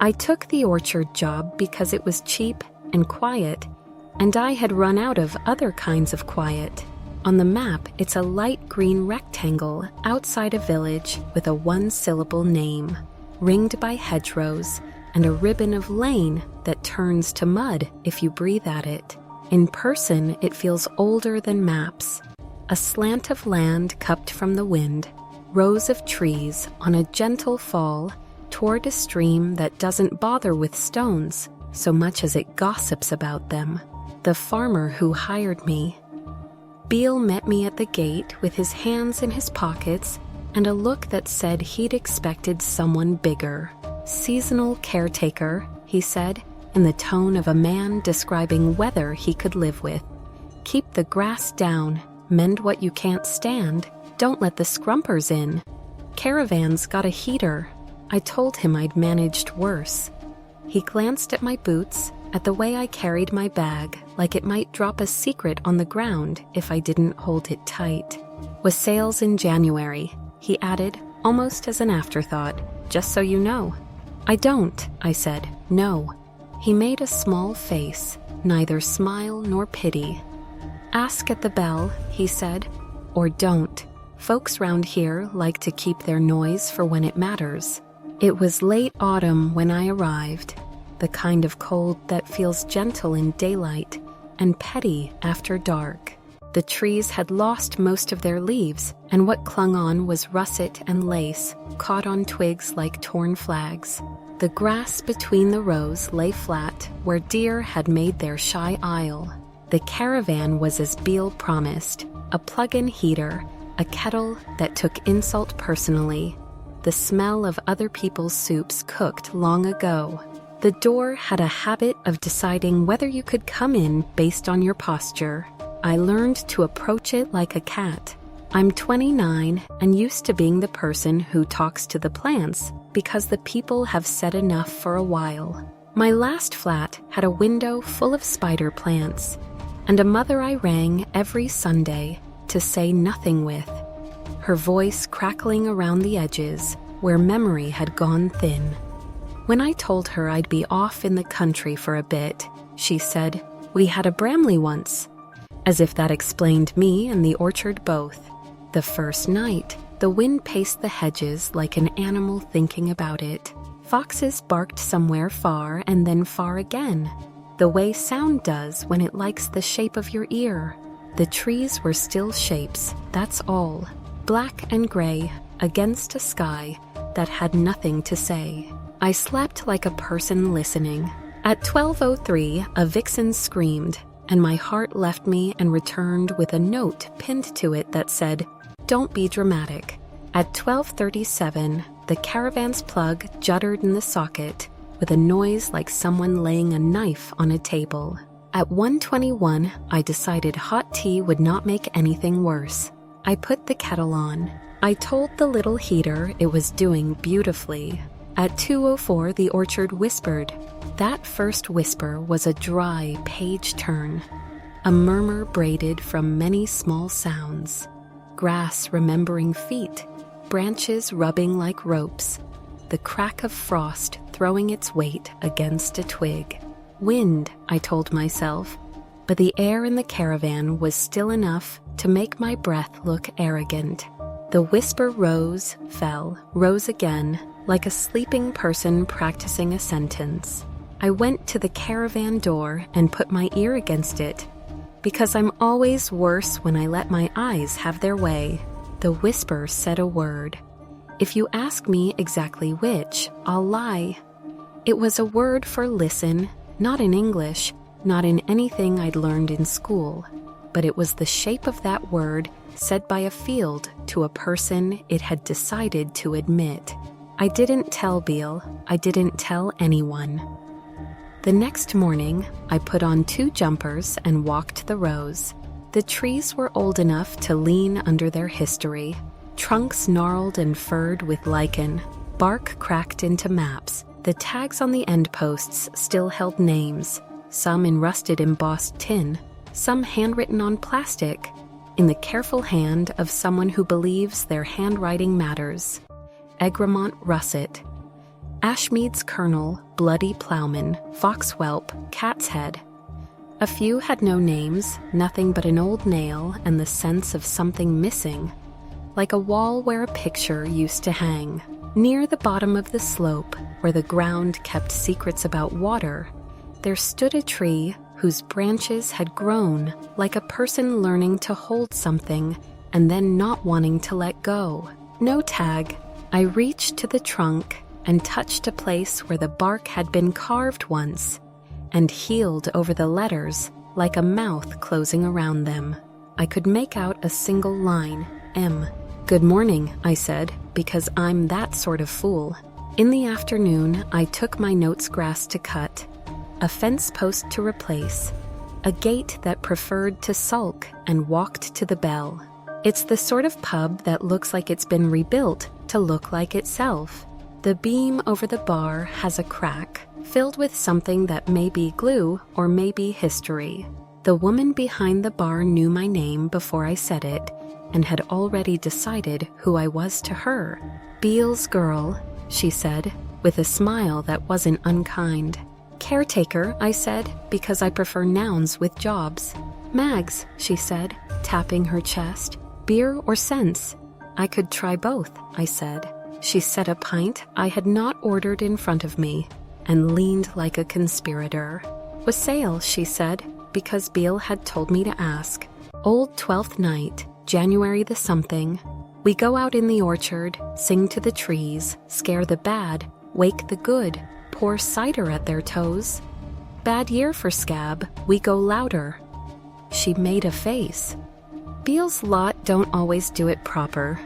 I took the orchard job because it was cheap and quiet, and I had run out of other kinds of quiet. On the map, it's a light green rectangle outside a village with a one-syllable name, ringed by hedgerows and a ribbon of lane that turns to mud if you breathe at it. In person, it feels older than maps. A slant of land cupped from the wind, rows of trees on a gentle fall toward a stream that doesn't bother with stones so much as it gossips about them. The farmer who hired me. Beale met me at the gate with his hands in his pockets and a look that said he'd expected someone bigger. "Seasonal caretaker," he said, in the tone of a man describing weather he could live with. "Keep the grass down, mend what you can't stand, don't let the scrumpers in. Caravan's got a heater." I told him I'd managed worse. He glanced at my boots, at the way I carried my bag, like it might drop a secret on the ground if I didn't hold it tight. "Wassails in January," he added, almost as an afterthought, "just so you know." "I don't," I said. "No." He made a small face, neither smile nor pity. "Ask at the bell," he said, "or don't. Folks round here like to keep their noise for when it matters." It was late autumn when I arrived, the kind of cold that feels gentle in daylight and petty after dark. The trees had lost most of their leaves, and what clung on was russet and lace, caught on twigs like torn flags. The grass between the rows lay flat where deer had made their shy isle. The caravan was as Beale promised, a plug-in heater, a kettle that took insult personally, the smell of other people's soups cooked long ago. The door had a habit of deciding whether you could come in based on your posture. I learned to approach it like a cat. I'm 29 and used to being the person who talks to the plants because the people have said enough for a while. My last flat had a window full of spider plants, and a mother I rang every Sunday to say nothing with, her voice crackling around the edges where memory had gone thin. When I told her I'd be off in the country for a bit, she said, "We had a Bramley once," as if that explained me and the orchard both. The first night, the wind paced the hedges like an animal thinking about it. Foxes barked somewhere far and then far again, the way sound does when it likes the shape of your ear. The trees were still shapes, that's all, black and gray against a sky that had nothing to say. I slept like a person listening. At 12:03, a vixen screamed, and my heart left me and returned with a note pinned to it that said, "Don't be dramatic." At 12:37, the caravan's plug juddered in the socket with a noise like someone laying a knife on a table. At 1:21, I decided hot tea would not make anything worse. I put the kettle on. I told the little heater it was doing beautifully. At 2:04, the orchard whispered. That first whisper was a dry page turn, a murmur braided from many small sounds. Grass remembering feet, branches rubbing like ropes, the crack of frost throwing its weight against a twig. Wind, I told myself, but the air in the caravan was still enough to make my breath look arrogant. The whisper rose, fell, rose again, like a sleeping person practicing a sentence. I went to the caravan door and put my ear against it, because I'm always worse when I let my eyes have their way. The whisper said a word. If you ask me exactly which, I'll lie. It was a word for listen, not in English, not in anything I'd learned in school, but it was the shape of that word said by a field to a person it had decided to admit. I didn't tell Beale, I didn't tell anyone. The next morning, I put on 2 jumpers and walked the rows. The trees were old enough to lean under their history, trunks gnarled and furred with lichen, bark cracked into maps. The tags on the end posts still held names, some in rusted embossed tin, some handwritten on plastic, in the careful hand of someone who believes their handwriting matters. Egremont russet. Ashmead's kernel, bloody ploughman, fox whelp, cat's head. A few had no names, nothing but an old nail and the sense of something missing, like a wall where a picture used to hang. Near the bottom of the slope, where the ground kept secrets about water, there stood a tree whose branches had grown like a person learning to hold something and then not wanting to let go. No tag. I reached to the trunk and touched a place where the bark had been carved once and healed over the letters like a mouth closing around them. I could make out a single line, M. "Good morning," I said, because I'm that sort of fool. In the afternoon, I took my notes grass to cut, a fence post to replace, a gate that preferred to sulk, and walked to the bell. It's the sort of pub that looks like it's been rebuilt to look like itself. The beam over the bar has a crack, filled with something that may be glue or may be history. The woman behind the bar knew my name before I said it, and had already decided who I was to her. "Beale's girl," she said, with a smile that wasn't unkind. "Caretaker," I said, because I prefer nouns with jobs. "Mags," she said, tapping her chest. "Beer or sense?" "I could try both," I said. She set a pint I had not ordered in front of me, and leaned like a conspirator. "Wassail," she said, because Beale had told me to ask. "Old 12th night, January the something. We go out in the orchard, sing to the trees, scare the bad, wake the good, pour cider at their toes. Bad year for scab, we go louder." She made a face. "Beale's lot don't always do it proper."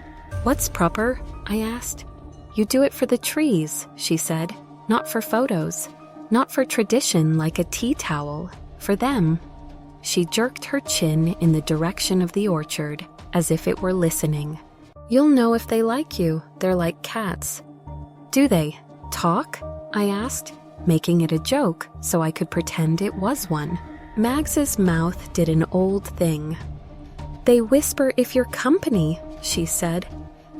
"What's proper?" I asked. "You do it for the trees," she said. "Not for photos. Not for tradition like a tea towel. For them." She jerked her chin in the direction of the orchard, as if it were listening. "You'll know if they like you. They're like cats." "Do they talk?" I asked, making it a joke so I could pretend it was one. Mags's mouth did an old thing. "They whisper if you're company," she said.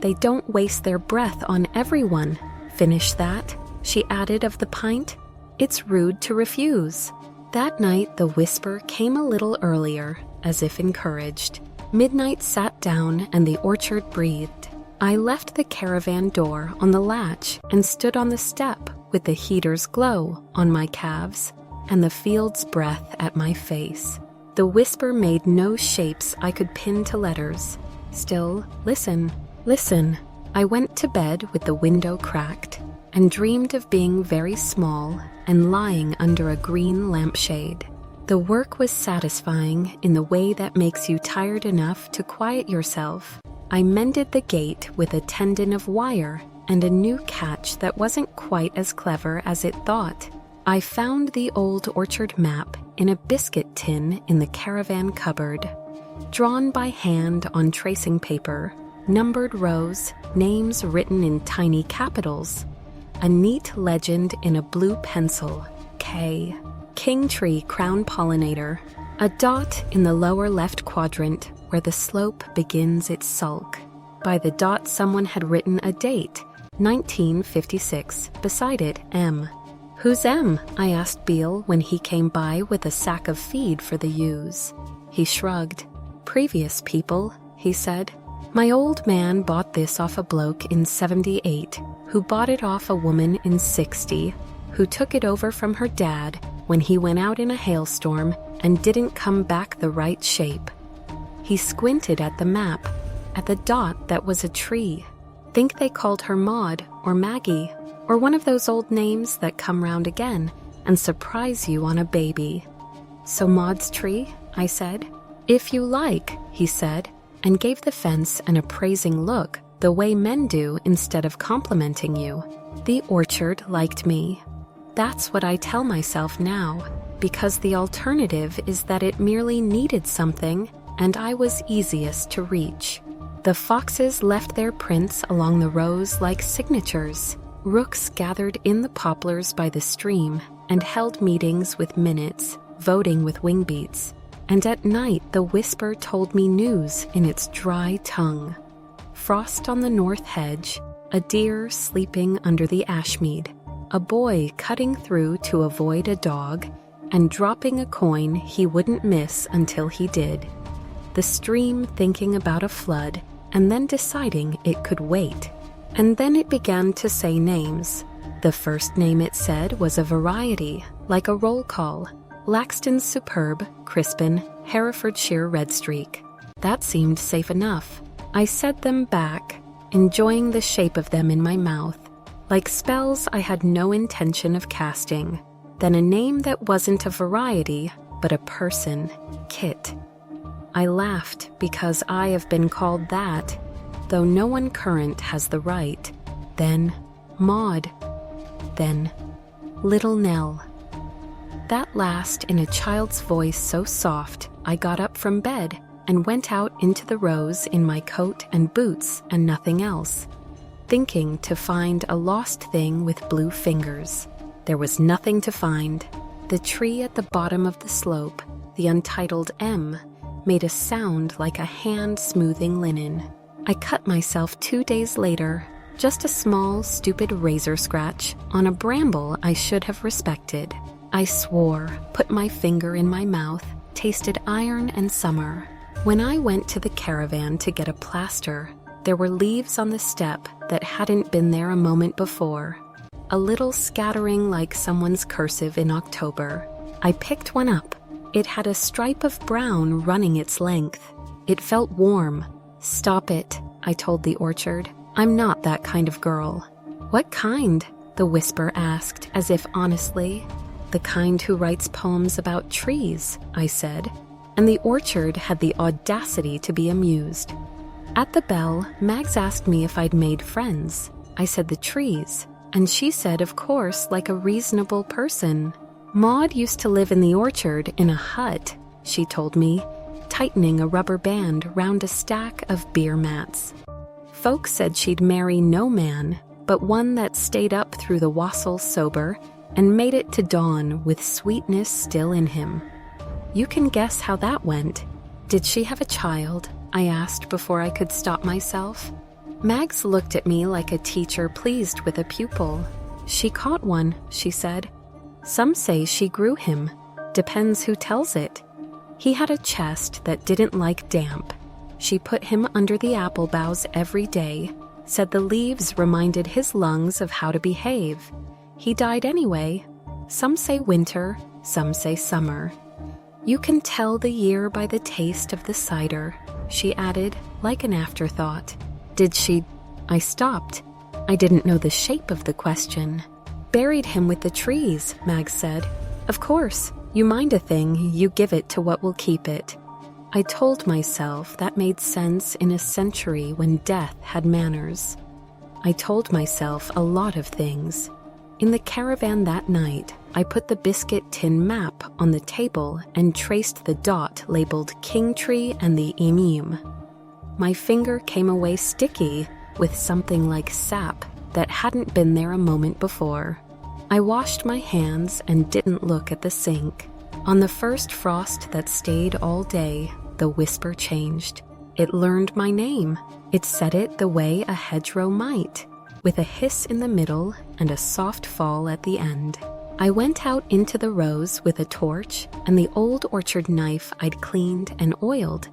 "They don't waste their breath on everyone. Finish that," she added of the pint. "It's rude to refuse." That night the whisper came a little earlier, as if encouraged. Midnight sat down and the orchard breathed. I left the caravan door on the latch and stood on the step with the heater's glow on my calves and the field's breath at my face. The whisper made no shapes I could pin to letters. Still, listen, listen. I went to bed with the window cracked and dreamed of being very small and lying under a green lampshade. The work was satisfying in the way that makes you tired enough to quiet yourself. I mended the gate with a tendon of wire and a new catch that wasn't quite as clever as it thought. I found the old orchard map in a biscuit tin in the caravan cupboard. Drawn by hand on tracing paper, numbered rows, names written in tiny capitals. A neat legend in a blue pencil, K. King tree crown pollinator. A dot in the lower left quadrant where the slope begins its sulk. By the dot someone had written a date, 1956, beside it M. "Who's M?" I asked Beale when he came by with a sack of feed for the ewes. He shrugged. "Previous people," he said. "My old man bought this off a bloke in 78, who bought it off a woman in 60, who took it over from her dad when he went out in a hailstorm and didn't come back the right shape." He squinted at the map, at the dot that was a tree. Think they called her Maud or Maggie, or one of those old names that come round again and surprise you on a baby. "So Maud's tree?" I said. "If you like," he said, and gave the fence an appraising look, the way men do instead of complimenting you. The orchard liked me. That's what I tell myself now, because the alternative is that it merely needed something, and I was easiest to reach. The foxes left their prints along the rows like signatures. Rooks gathered in the poplars by the stream and held meetings with minutes, voting with wingbeats. And at night the whisper told me news in its dry tongue. Frost on the north hedge, a deer sleeping under the ashmead, a boy cutting through to avoid a dog and dropping a coin he wouldn't miss until he did. The stream thinking about a flood and then deciding it could wait. And then it began to say names. The first name it said was a variety, like a roll call. Laxton's Superb, Crispin, Herefordshire Redstreak. That seemed safe enough. I said them back, enjoying the shape of them in my mouth, like spells I had no intention of casting. Then a name that wasn't a variety, but a person, Kit. I laughed because I have been called that, though no one current has the right. Then Maud. Then Little Nell. That last in a child's voice so soft, I got up from bed and went out into the rows in my coat and boots and nothing else, thinking to find a lost thing with blue fingers. There was nothing to find. The tree at the bottom of the slope, the untitled M, made a sound like a hand smoothing linen. I cut myself 2 days later, just a small, stupid razor scratch on a bramble I should have respected. I swore, put my finger in my mouth, tasted iron and summer. When I went to the caravan to get a plaster, there were leaves on the step that hadn't been there a moment before, a little scattering like someone's cursive in October. I picked one up. It had a stripe of brown running its length. It felt warm. "Stop it," I told the orchard. "I'm not that kind of girl." "What kind?" the whisper asked, as if honestly. "The kind who writes poems about trees," I said, and the orchard had the audacity to be amused. At the bell, Mags asked me if I'd made friends. I said the trees, and she said, of course, like a reasonable person. "Maud used to live in the orchard in a hut," she told me, tightening a rubber band round a stack of beer mats. Folks said she'd marry no man, but one that stayed up through the wassail sober and made it to dawn with sweetness still in him. You can guess how that went. "Did she have a child?" I asked before I could stop myself. Mags looked at me like a teacher pleased with a pupil. "She caught one," she said. "Some say she grew him. Depends who tells it. He had a chest that didn't like damp. She put him under the apple boughs every day, said the leaves reminded his lungs of how to behave. He died anyway. Some say winter, some say summer. You can tell the year by the taste of the cider," she added, like an afterthought. "Did she—" I stopped. I didn't know the shape of the question. "Buried him with the trees," Mag said. "Of course, you mind a thing, you give it to what will keep it." I told myself that made sense in a century when death had manners. I told myself a lot of things. In the caravan that night, I put the biscuit tin map on the table and traced the dot labeled Kingtree and the Emeum. My finger came away sticky with something like sap that hadn't been there a moment before. I washed my hands and didn't look at the sink. On the first frost that stayed all day, the whisper changed. It learned my name. It said it the way a hedgerow might, with a hiss in the middle and a soft fall at the end. I went out into the rows with a torch and the old orchard knife I'd cleaned and oiled,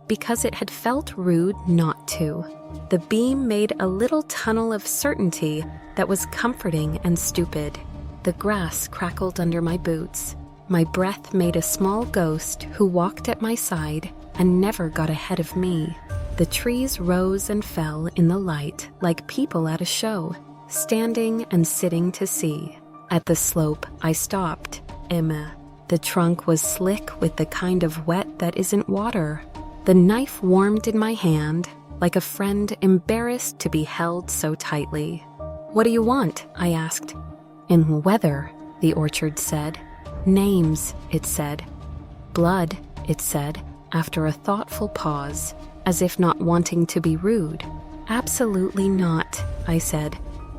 because it had felt rude not to. The beam made a little tunnel of certainty that was comforting and stupid. The grass crackled under my boots. My breath made a small ghost who walked at my side and never got ahead of me. The trees rose and fell in the light like people at a show, standing and sitting to see. At the slope, I stopped. Emma. The trunk was slick with the kind of wet that isn't water. The knife warmed in my hand, like a friend embarrassed to be held so tightly. "What do you want?" I asked. "In weather," the orchard said. "Names," it said. "Blood," it said, after a thoughtful pause, as if not wanting to be rude. "Absolutely not," I said,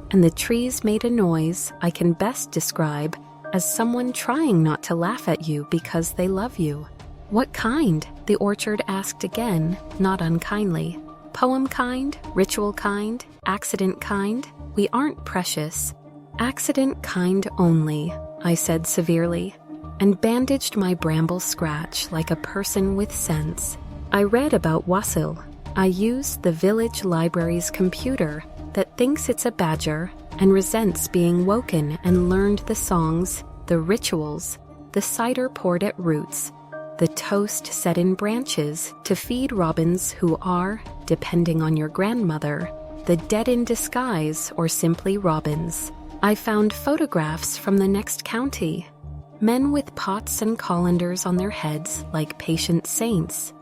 and the trees made a noise I can best describe as someone trying not to laugh at you because they love you. "What kind?" the orchard asked again, not unkindly. "Poem kind? Ritual kind? Accident kind? We aren't precious." Accident kind only, I said severely, and bandaged my bramble scratch like a person with sense. I read about Wasil. I used the village library's computer that thinks it's a badger and resents being woken, and learned the songs, the rituals, the cider poured at roots, the toast set in branches to feed robins who are, depending on your grandmother, the dead in disguise or simply robins. I found photographs from the next county. Men with pots and colanders on their heads like patient saints.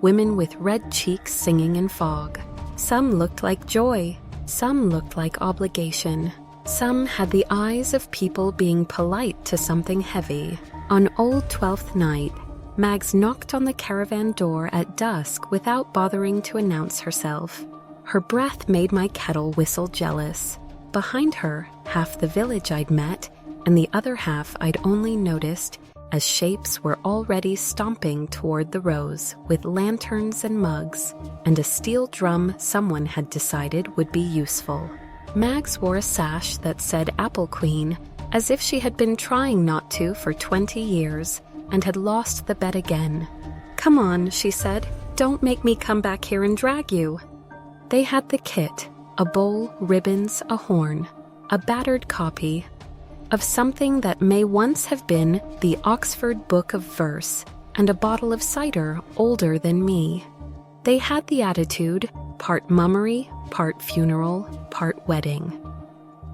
Women with red cheeks singing in fog. Some looked like joy. Some looked like obligation. Some had the eyes of people being polite to something heavy. On Old Twelfth Night, Mags knocked on the caravan door at dusk without bothering to announce herself. Her breath made my kettle whistle jealous. Behind her, half the village I'd met, and the other half I'd only noticed as shapes were already stomping toward the rows with lanterns and mugs, and a steel drum someone had decided would be useful. Mags wore a sash that said Apple Queen, as if she had been trying not to for 20 years and had lost the bet again. "Come on," she said. "Don't make me come back here and drag you." They had the kit, a bowl, ribbons, a horn, a battered copy of something that may once have been the Oxford Book of Verse, and a bottle of cider older than me. They had the attitude, part mummery, part funeral, part wedding.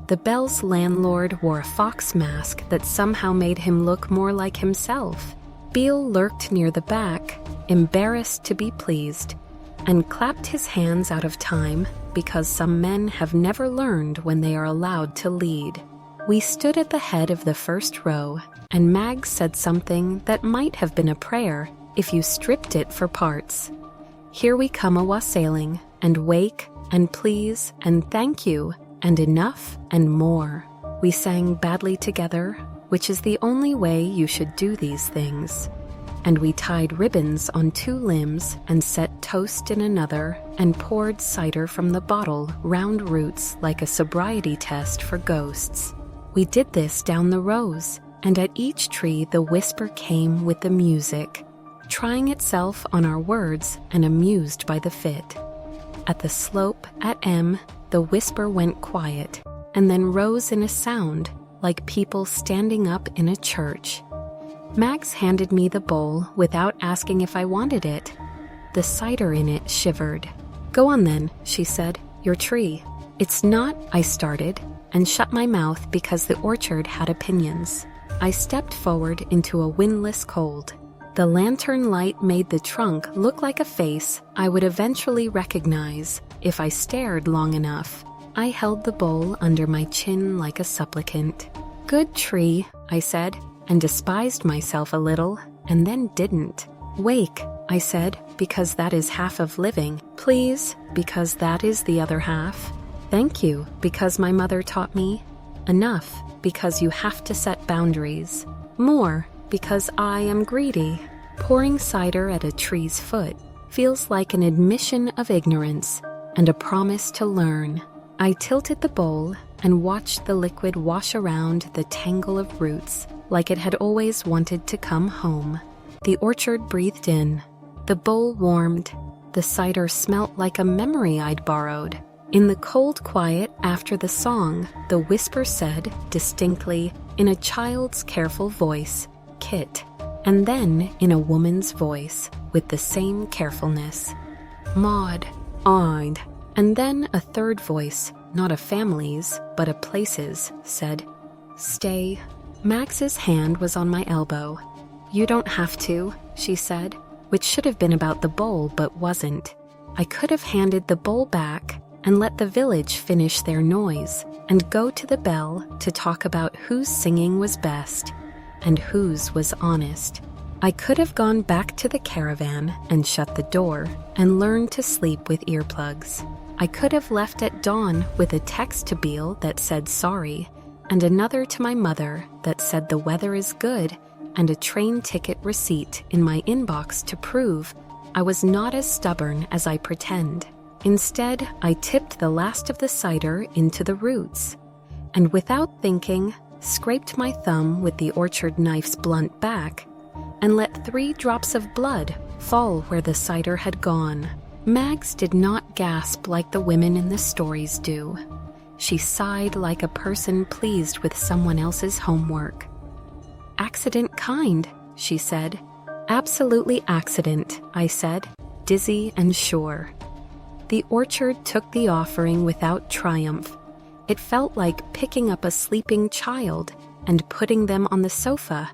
The Bell's landlord wore a fox mask that somehow made him look more like himself. Beale lurked near the back, embarrassed to be pleased, and clapped his hands out of time because some men have never learned when they are allowed to lead. We stood at the head of the first row, and Mag said something that might have been a prayer if you stripped it for parts. Here we come a wassailing, and wake, and please, and thank you, and enough, and more. We sang badly together, which is the only way you should do these things. And we tied ribbons on 2 limbs and set toast in another, and poured cider from the bottle round roots like a sobriety test for ghosts. We did this down the rows, and at each tree the whisper came with the music, trying itself on our words and amused by the fit. At the slope at M, the whisper went quiet, and then rose in a sound like people standing up in a church. Max handed me the bowl without asking if I wanted it. The cider in it shivered. "Go on then," she said, "your tree." "It's not," I started, and shut my mouth because the orchard had opinions. I stepped forward into a windless cold. The lantern light made the trunk look like a face I would eventually recognize if I stared long enough. I held the bowl under my chin like a supplicant. "Good tree," I said, and despised myself a little, and then didn't. "Wake," I said, because that is half of living. "Please," because that is the other half. "Thank you," because my mother taught me. "Enough," because you have to set boundaries. "More," because I am greedy. Pouring cider at a tree's foot feels like an admission of ignorance and a promise to learn. I tilted the bowl and watched the liquid wash around the tangle of roots like it had always wanted to come home. The orchard breathed in. The bowl warmed. The cider smelt like a memory I'd borrowed. In the cold quiet after the song, the whisper said, distinctly, in a child's careful voice, "Kit," and then in a woman's voice, with the same carefulness, "Maud, I'd," and then a third voice, not a family's, but a place's, said, "Stay." Max's hand was on my elbow. "You don't have to," she said, which should have been about the bowl but wasn't. I could have handed the bowl back and let the village finish their noise and go to the bell to talk about whose singing was best and whose was honest. I could have gone back to the caravan and shut the door and learned to sleep with earplugs. I could have left at dawn with a text to Beale that said sorry and another to my mother that said the weather is good and a train ticket receipt in my inbox to prove I was not as stubborn as I pretend. Instead, I tipped the last of the cider into the roots. and without thinking, scraped my thumb with the orchard knife's blunt back and let 3 drops of blood fall where the cider had gone. Mags did not gasp like the women in the stories do. She sighed like a person pleased with someone else's homework. "Accident kind," she said. "Absolutely accident," I said, dizzy and sure. The orchard took the offering without triumph. It felt like picking up a sleeping child and putting them on the sofa,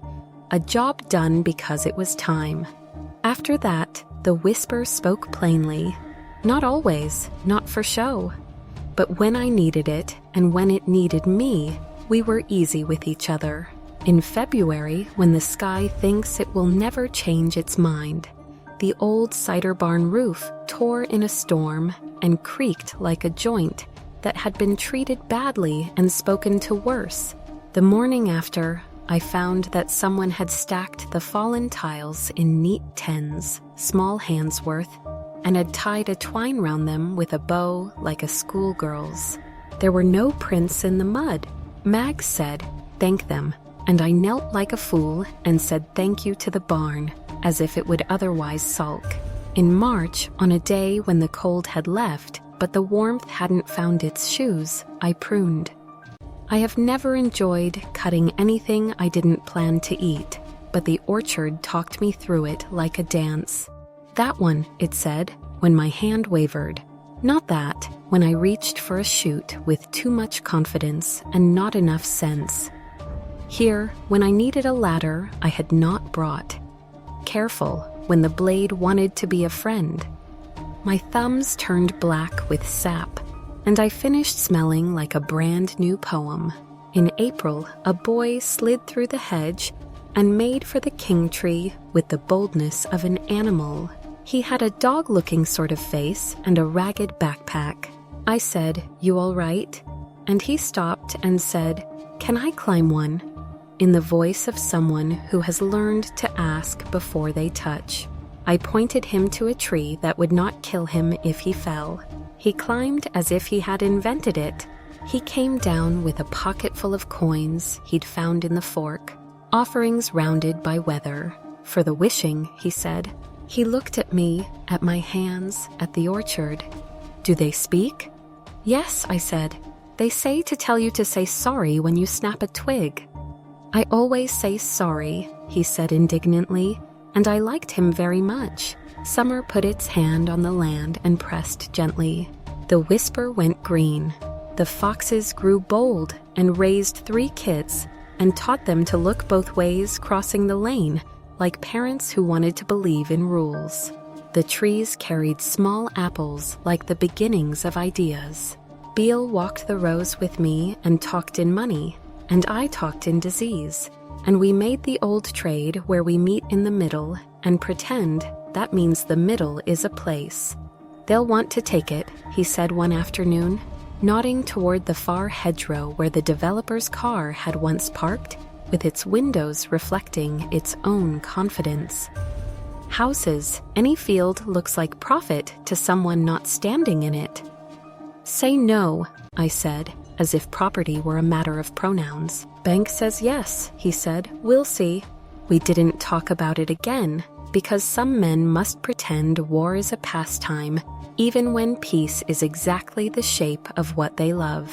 a job done because it was time. After that, the whisper spoke plainly. Not always, not for show. But when I needed it, and when it needed me, we were easy with each other. In February, when the sky thinks it will never change its mind, the old cider barn roof tore in a storm and creaked like a joint that had been treated badly and spoken to worse. The morning after, I found that someone had stacked the fallen tiles in neat tens, small hands worth, and had tied a twine round them with a bow like a schoolgirl's. There were no prints in the mud. Mag said, "Thank them," and I knelt like a fool and said thank you to the barn, as if it would otherwise sulk. In March, on a day when the cold had left, but the warmth hadn't found its shoes, I pruned. I have never enjoyed cutting anything I didn't plan to eat, but the orchard talked me through it like a dance. "That one," it said, when my hand wavered. Not that, when I reached for a shoot with too much confidence and not enough sense. Here, when I needed a ladder I had not brought. Careful, when the blade wanted to be a friend. My thumbs turned black with sap, and I finished smelling like a brand new poem. In April, a boy slid through the hedge and made for the king tree with the boldness of an animal. He had a dog-looking sort of face and a ragged backpack. I said, "You all right?" And he stopped and said, "Can I climb one?" in the voice of someone who has learned to ask before they touch. I pointed him to a tree that would not kill him if he fell. He climbed as if he had invented it. He came down with a pocket full of coins he'd found in the fork, offerings rounded by weather. "For the wishing," he said. He looked at me, at my hands, at the orchard. "Do they speak?" "Yes," I said. "They say to tell you to say sorry when you snap a twig." "I always say sorry," he said indignantly, and I liked him very much. Summer put its hand on the land and pressed gently. The whisper went green. The foxes grew bold and raised 3 kids and taught them to look both ways crossing the lane, like parents who wanted to believe in rules. The trees carried small apples like the beginnings of ideas. Beale walked the rows with me and talked in money, and I talked in disease, and we made the old trade where we meet in the middle and pretend that means the middle is a place. "They'll want to take it," he said one afternoon, nodding toward the far hedgerow where the developer's car had once parked, with its windows reflecting its own confidence. "Houses, any field looks like profit to someone not standing in it." "Say no," I said, as if property were a matter of pronouns. "Bank says yes," he said. "We'll see." We didn't talk about it again, because some men must pretend war is a pastime, even when peace is exactly the shape of what they love.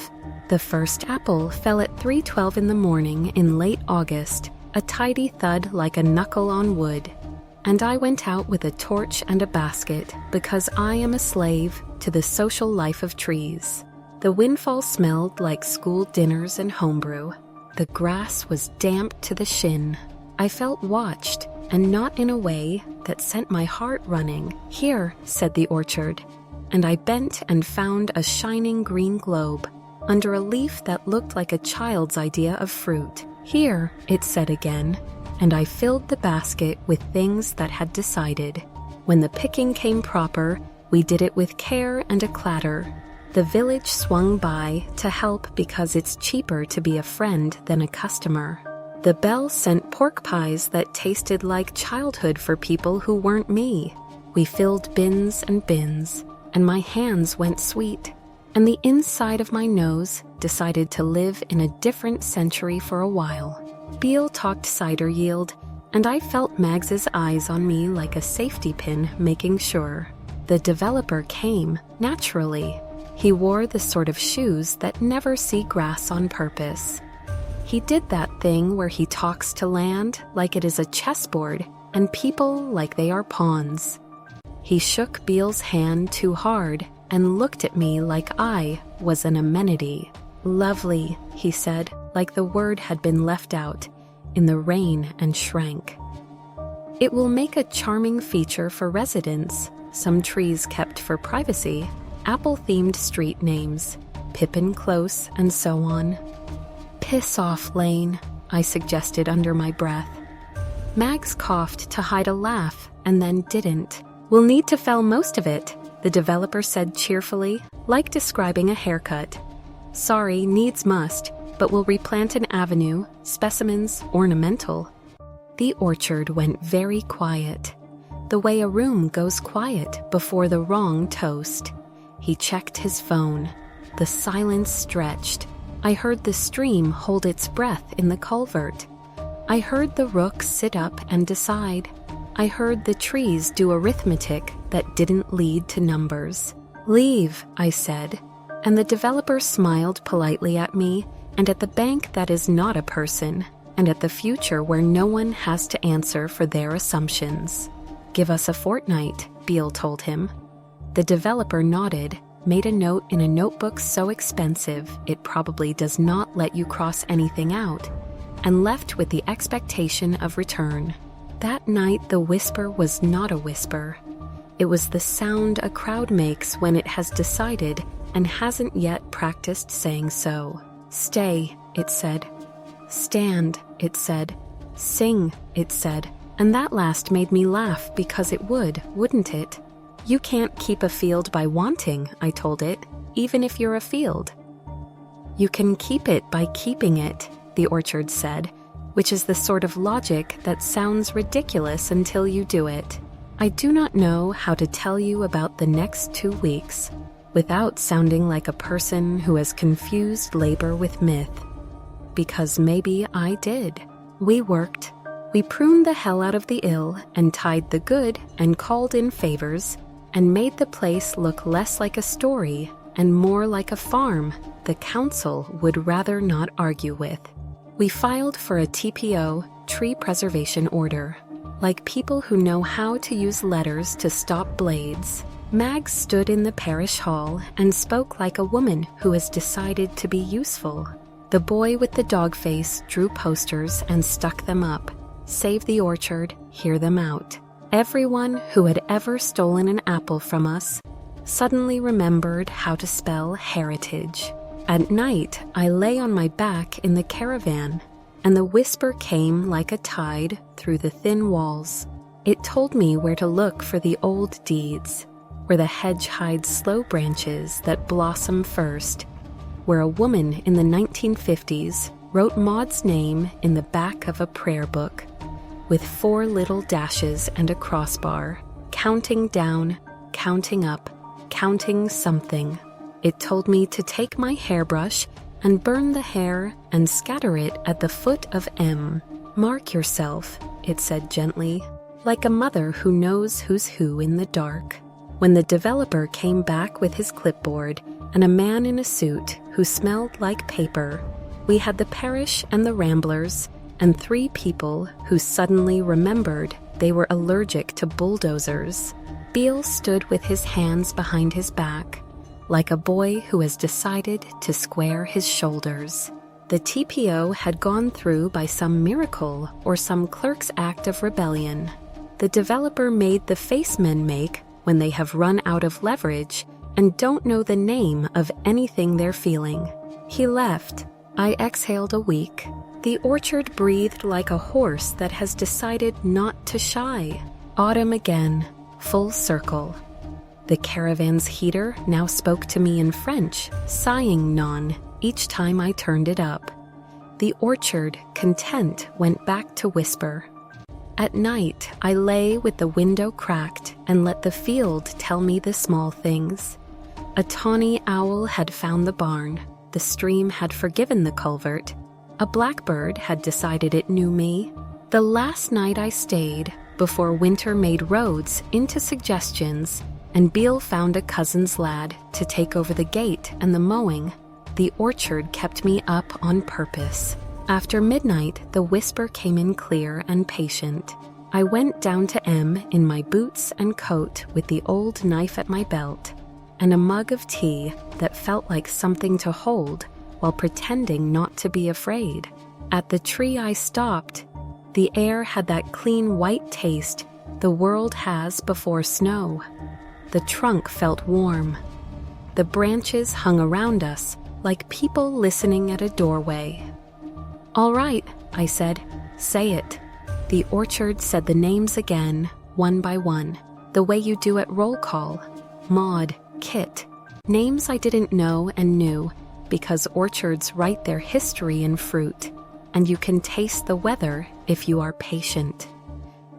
The first apple fell at 3:12 in the morning in late August, a tidy thud like a knuckle on wood, and I went out with a torch and a basket because I am a slave to the social life of trees. The windfall smelled like school dinners and homebrew. The grass was damp to the shin. I felt watched, and not in a way that sent my heart running. "Here," said the orchard, and I bent and found a shining green globe under a leaf that looked like a child's idea of fruit. "Here," it said again, and I filled the basket with things that had decided. When the picking came proper, we did it with care and a clatter. The village swung by to help because it's cheaper to be a friend than a customer. The bell sent pork pies that tasted like childhood for people who weren't me. We filled bins and bins, and my hands went sweet. and the inside of my nose decided to live in a different century for a while. Beale talked cider yield, and I felt Mags's eyes on me like a safety pin, making sure. The developer came, naturally. He wore the sort of shoes that never see grass on purpose. He did that thing where he talks to land like it is a chessboard and people like they are pawns. He shook Beale's hand too hard and looked at me like I was an amenity. "Lovely," he said, like the word had been left out in the rain and shrank. "It will make a charming feature for residents, some trees kept for privacy, apple-themed street names, Pippin Close, and so on." "Piss off, Lane," I suggested under my breath. Mags coughed to hide a laugh and then didn't. "We'll need to fell most of it," the developer said cheerfully, like describing a haircut. "Sorry, needs must, but we'll replant an avenue, specimens ornamental." The orchard went very quiet, the way a room goes quiet before the wrong toast. He checked his phone. The silence stretched. I heard the stream hold its breath in the culvert. I heard the rook sit up and decide. I heard the trees do arithmetic that didn't lead to numbers. "Leave," I said, and the developer smiled politely at me and at the bank that is not a person, and at the future where no one has to answer for their assumptions. "Give us a fortnight," Beale told him. The developer nodded, made a note in a notebook so expensive it probably does not let you cross anything out, and left with the expectation of return. That night the whisper was not a whisper. It was the sound a crowd makes when it has decided and hasn't yet practiced saying so. "Stay," it said. "Stand," it said. "Sing," it said. And that last made me laugh because it would, wouldn't it? "You can't keep a field by wanting," I told it, "even if you're a field." "You can keep it by keeping it," the orchard said, which is the sort of logic that sounds ridiculous until you do it. I do not know how to tell you about the next 2 weeks without sounding like a person who has confused labor with myth. Because maybe I did. We worked. We pruned the hell out of the ill and tied the good and called in favors and made the place look less like a story and more like a farm the council would rather not argue with. We filed for a TPO, tree preservation order, like people who know how to use letters to stop blades. Mags stood in the parish hall and spoke like a woman who has decided to be useful. The boy with the dog face drew posters and stuck them up. Save the orchard, hear them out. Everyone who had ever stolen an apple from us suddenly remembered how to spell heritage. At night, I lay on my back in the caravan, and the whisper came like a tide through the thin walls. It told me where to look for the old deeds, where the hedge hides slow branches that blossom first, where a woman in the 1950s wrote Maud's name in the back of a prayer book, with 4 little dashes and a crossbar, counting down, counting up, counting something. It told me to take my hairbrush and burn the hair and scatter it at the foot of M. "Mark yourself," it said gently, like a mother who knows who's who in the dark. When the developer came back with his clipboard and a man in a suit who smelled like paper, we had the parish and the ramblers and 3 people who suddenly remembered they were allergic to bulldozers. Beale stood with his hands behind his back, like a boy who has decided to square his shoulders. The TPO had gone through by some miracle or some clerk's act of rebellion. The developer made the face men make when they have run out of leverage and don't know the name of anything they're feeling. He left. I exhaled a week. The orchard breathed like a horse that has decided not to shy. Autumn again, full circle. The caravan's heater now spoke to me in French, sighing non each time I turned it up. The orchard, content, went back to whisper. At night, I lay with the window cracked and let the field tell me the small things. A tawny owl had found the barn, the stream had forgiven the culvert, a blackbird had decided it knew me. The last night I stayed, before winter made roads into suggestions, and Beale found a cousin's lad to take over the gate and the mowing, the orchard kept me up on purpose. After midnight, the whisper came in clear and patient. I went down to M in my boots and coat with the old knife at my belt, and a mug of tea that felt like something to hold while pretending not to be afraid. At the tree I stopped. The air had that clean white taste the world has before snow. The trunk felt warm. The branches hung around us like people listening at a doorway. "All right," I said, "say it." The orchard said the names again, one by one, the way you do at roll call. Maud, Kit. Names I didn't know and knew, because orchards write their history in fruit, and you can taste the weather if you are patient.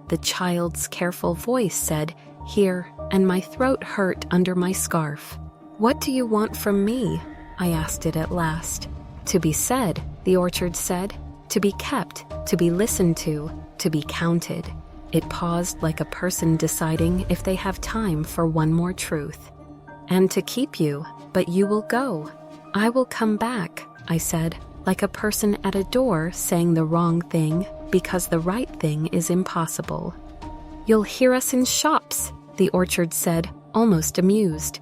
The child's careful voice said, "Here," and my throat hurt under my scarf. "What do you want from me?" I asked it at last. "To be said," the orchard said, "to be kept, to be listened to be counted." It paused like a person deciding if they have time for one more truth. "And to keep you, but you will go." "I will come back," I said, like a person at a door saying the wrong thing because the right thing is impossible. "You'll hear us in shops," the orchard said, almost amused.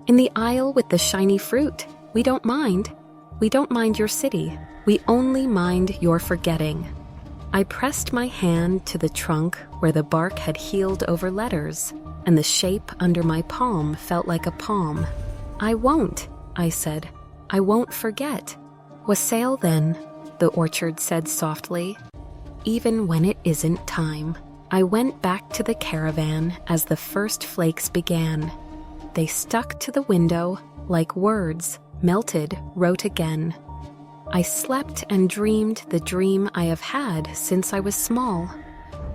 "In the aisle with the shiny fruit. We don't mind. We don't mind your city. We only mind your forgetting." I pressed my hand to the trunk where the bark had healed over letters, and the shape under my palm felt like a palm. "I won't," I said. "I won't forget." "Wassail then," the orchard said softly, "even when it isn't time." I went back to the caravan as the first flakes began. They stuck to the window like words, melted, wrote again. I slept and dreamed the dream I have had since I was small,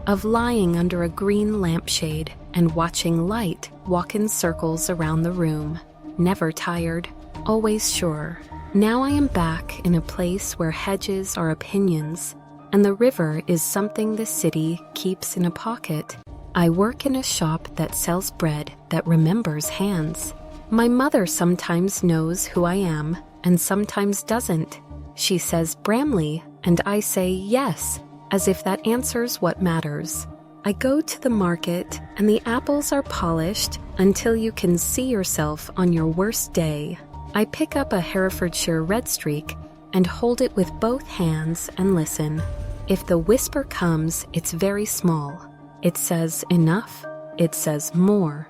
of lying under a green lampshade and watching light walk in circles around the room, never tired, always sure. Now I am back in a place where hedges are opinions, and the river is something the city keeps in a pocket. I work in a shop that sells bread that remembers hands. My mother sometimes knows who I am and sometimes doesn't. She says Bramley, and I say yes, as if that answers what matters. I go to the market, and the apples are polished until you can see yourself on your worst day. I pick up a Herefordshire red streak and hold it with both hands and listen. If the whisper comes, it's very small. It says enough. It says more.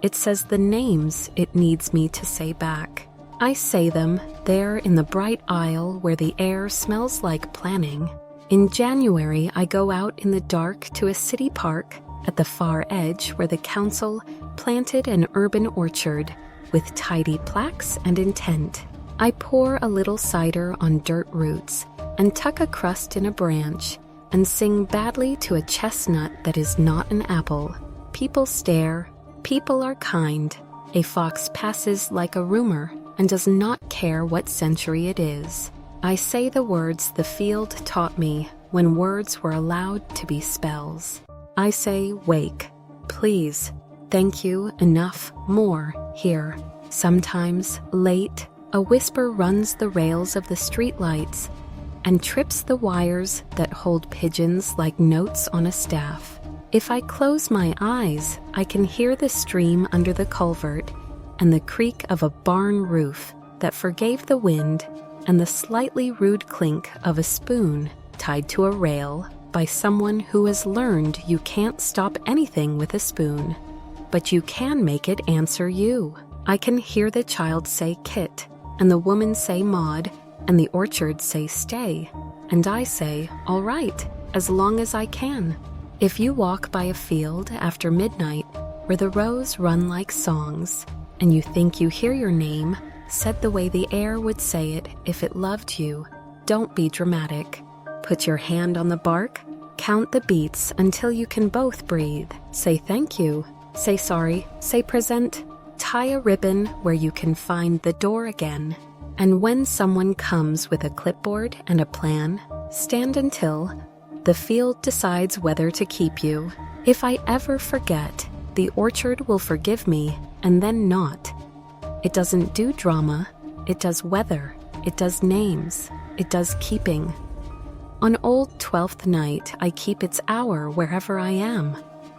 It says the names it needs me to say back. I say them there in the bright aisle where the air smells like planning. In January, I go out in the dark to a city park at the far edge where the council planted an urban orchard with tidy plaques and intent. I pour a little cider on dirt roots and tuck a crust in a branch and sing badly to a chestnut that is not an apple. People stare. People are kind. A fox passes like a rumor and does not care what century it is. I say the words the field taught me when words were allowed to be spells. I say, wake, please, thank you, enough, more, here. Sometimes, late, a whisper runs the rails of the streetlights and trips the wires that hold pigeons like notes on a staff. If I close my eyes, I can hear the stream under the culvert and the creak of a barn roof that forgave the wind and the slightly rude clink of a spoon tied to a rail by someone who has learned you can't stop anything with a spoon, but you can make it answer you. I can hear the child say Kit, and the woman say Maud, and the orchard say stay, and I say, all right, as long as I can. If you walk by a field after midnight where the rows run like songs, and you think you hear your name said the way the air would say it if it loved you, don't be dramatic. Put your hand on the bark, count the beats until you can both breathe. Say thank you, say sorry, say present. Tie a ribbon where you can find the door again. And when someone comes with a clipboard and a plan, stand until the field decides whether to keep you. If I ever forget, the orchard will forgive me, and then not. It doesn't do drama, it does weather, it does names, it does keeping. On old 12th night, I keep its hour wherever I am,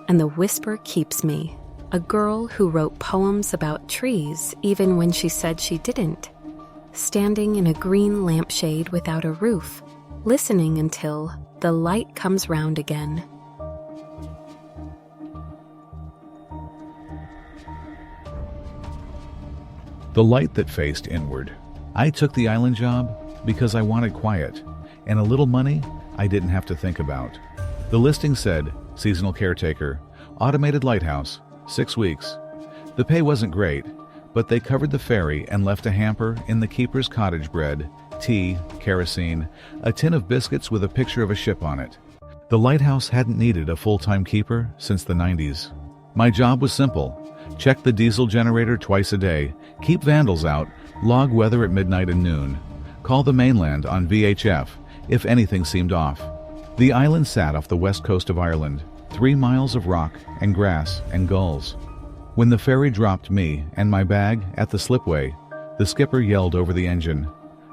and the whisper keeps me. A girl who wrote poems about trees even when she said she didn't. Standing in a green lampshade without a roof, listening until the light comes round again. The light that faced inward. I took the island job because I wanted quiet and a little money I didn't have to think about. The listing said, seasonal caretaker, automated lighthouse, 6 weeks. The pay wasn't great, but they covered the ferry and left a hamper in the keeper's cottage bread, tea, kerosene, a tin of biscuits with a picture of a ship on it. The lighthouse hadn't needed a full-time keeper since the 90s. My job was simple. Check the diesel generator twice a day, keep vandals out, log weather at midnight and noon. Call the mainland on VHF if anything seemed off. The island sat off the west coast of Ireland, 3 miles of rock and grass and gulls. When the ferry dropped me and my bag at the slipway, the skipper yelled over the engine,